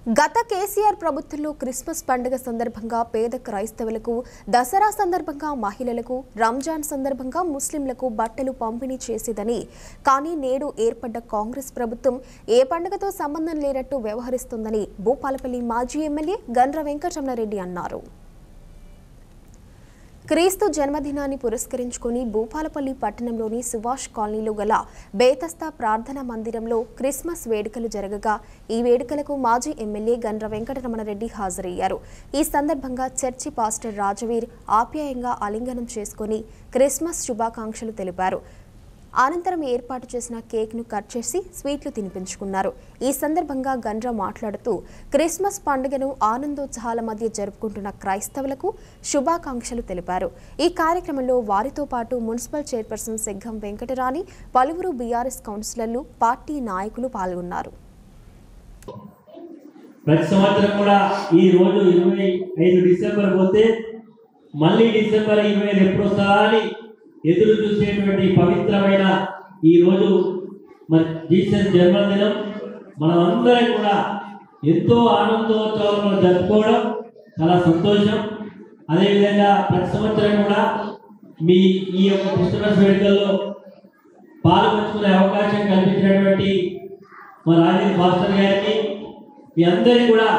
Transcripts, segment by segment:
గత కేసీఆర్ ప్రభుత్వంలో క్రిస్మస్ పండుగ సందర్భంగా పేద క్రైస్తవులకు, దసరా సందర్భంగా మహిళలకు, రంజాన్ సందర్భంగా ముస్లింలకు బట్టలు పంపిణీ చేసేదని, కానీ నేడు ఏర్పడ్డ కాంగ్రెస్ ప్రభుత్వం ఏ పండుగతో సంబంధం లేనట్టు వ్యవహరిస్తుందని భూపాలపల్లి మాజీ ఎమ్మెల్యే గండ్ర వెంకటరమణారెడ్డి అన్నారు. క్రీస్తు జన్మదినాన్ని పురస్కరించుకుని భూపాలపల్లి పట్టణంలోని సుభాష్ కాలనీలో గల బేతస్తా ప్రార్థనా మందిరంలో క్రిస్మస్ వేడుకలు జరగగా ఈ వేడుకలకు మాజీ ఎమ్మెల్యే గండ్ర వెంకటరమణారెడ్డి హాజరయ్యారు. ఈ సందర్భంగా చర్చి పాస్టర్ రాజవీర్ ఆప్యాయంగా ఆలింగనం చేసుకుని క్రిస్మస్ శుభాకాంక్షలు తెలిపారు. అనంతరం ఏర్పాటు చేసిన కేక్ను కట్ చేసి స్వీట్లు తినిపించుకున్నారు. ఈ సందర్భంగా గండ్ర మాట్లాడుతూ క్రిస్మస్ పండుగను ఆనందోత్సాహాల మధ్య జరుపుకుంటున్న క్రైస్తవులకు శుభాకాంక్షలు తెలిపారు. ఈ కార్యక్రమంలో వారితో పాటు మున్సిపల్ చైర్పర్సన్ సెగ్గం వెంకటరాణి, పలువురు బీఆర్ఎస్ కౌన్సిలర్లు, పార్టీ నాయకులు పాల్గొన్నారు. ప్రతి సంవత్సరం కూడా ఈ రోజు 25 డిసెంబర్ పోతే మళ్ళీ డిసెంబర్ 25 ఎప్పుడు వస్తుందా అని ఎదురు చూసేటువంటి పవిత్రమైన ఈ రోజు మరి జీసస్ జన్మదినం మనమందరం కూడా ఎంతో ఆనందోత్సవాలను జరుపుకోవడం చాలా సంతోషం. అదేవిధంగా ప్రతి సంవత్సరం కూడా మీ ఈ యొక్క క్రిస్మస్ వేడుకల్లో పాల్గొంచుకునే అవకాశం కల్పించినటువంటి మా రాజేంద్ర మాస్టర్ గారికి మీ అందరికీ కూడా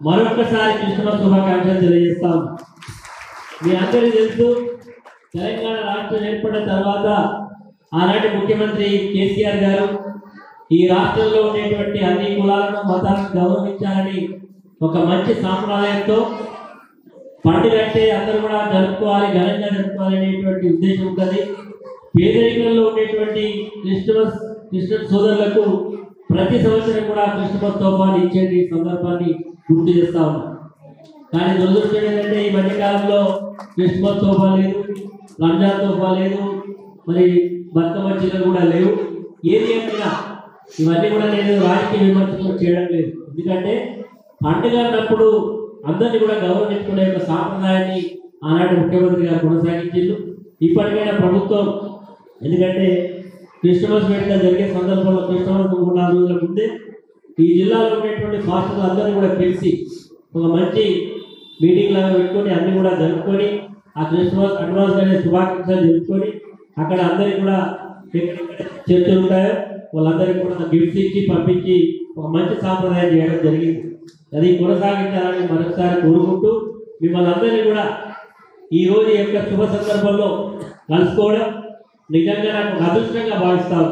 మరొకసారి క్రిస్మస్ శుభాకాంక్షలు తెలియజేస్తాం. మీ అందరికీ తెలుసు, తెలంగాణ రాష్ట్రం ఏర్పడిన తర్వాత ఆనాటి ముఖ్యమంత్రి కేసీఆర్ గారు ఈ రాష్ట్రంలో ఉండేటువంటి అన్ని కులాలను, మతాలను గౌరవించాలని ఒక మంచి సాంప్రదాయంతో పండుగ అంటే అందరూ కూడా జరుపుకోవాలి, ఘనంగా జరుపుకోవాలి అనేటువంటి ఉద్దేశం ఉంటుంది. పేదరికంలో ఉండేటువంటి క్రిస్టియన్ సోదరులకు ప్రతి సంవత్సరం కూడా క్రిస్మస్ తోఫాలు ఇచ్చేటి సందర్భాన్ని గుర్తు చేస్తా ఉన్నాం. కానీ దురదృష్టం ఏంటంటే ఈ మధ్యకాలంలో క్రిస్మస్ తోఫా లేదు, రంజాన్ తోఫా లేదు, మరి బతుకమ్మ చీరలు కూడా లేవు. ఏది ఏమైనా ఇవన్నీ కూడా నేను రాజకీయ విమర్శలు చేయడం లేదు. ఎందుకంటే పండుగ అన్నప్పుడు అందరినీ కూడా గౌరవించుకునే ఒక సాంప్రదాయాన్ని ఆనాటి ముఖ్యమంత్రి గారు కొనసాగించారు. ఇప్పటికైనా ప్రభుత్వం, ఎందుకంటే క్రిస్మస్ వేడుక జరిగే సందర్భంలో క్రిస్మస్ 3-4 రోజుల ముందే ఈ జిల్లాలో ఉండేటువంటి పాస్టర్లు అందరూ కూడా కలిసి ఒక మంచి మీటింగ్ లాగా పెట్టుకొని అన్ని కూడా జరుపుకొని ఆ క్రిస్మస్ అడ్వాన్స్ అనే శుభాకాంక్షలు జరుపుకొని అక్కడ అందరికి కూడా చర్చలు ఉంటాయో వాళ్ళందరికీ కూడా గిఫ్ట్స్ ఇచ్చి పంపించి ఒక మంచి సాంప్రదాయం చేయడం జరిగింది. అది కొనసాగించాలని మరొకసారి కోరుకుంటూ మిమ్మల్ని అందరినీ కూడా ఈరోజు యొక్క శుభ సందర్భంలో కలుసుకోవడం నిజంగా నాకు అదృష్టంగా భావిస్తాను.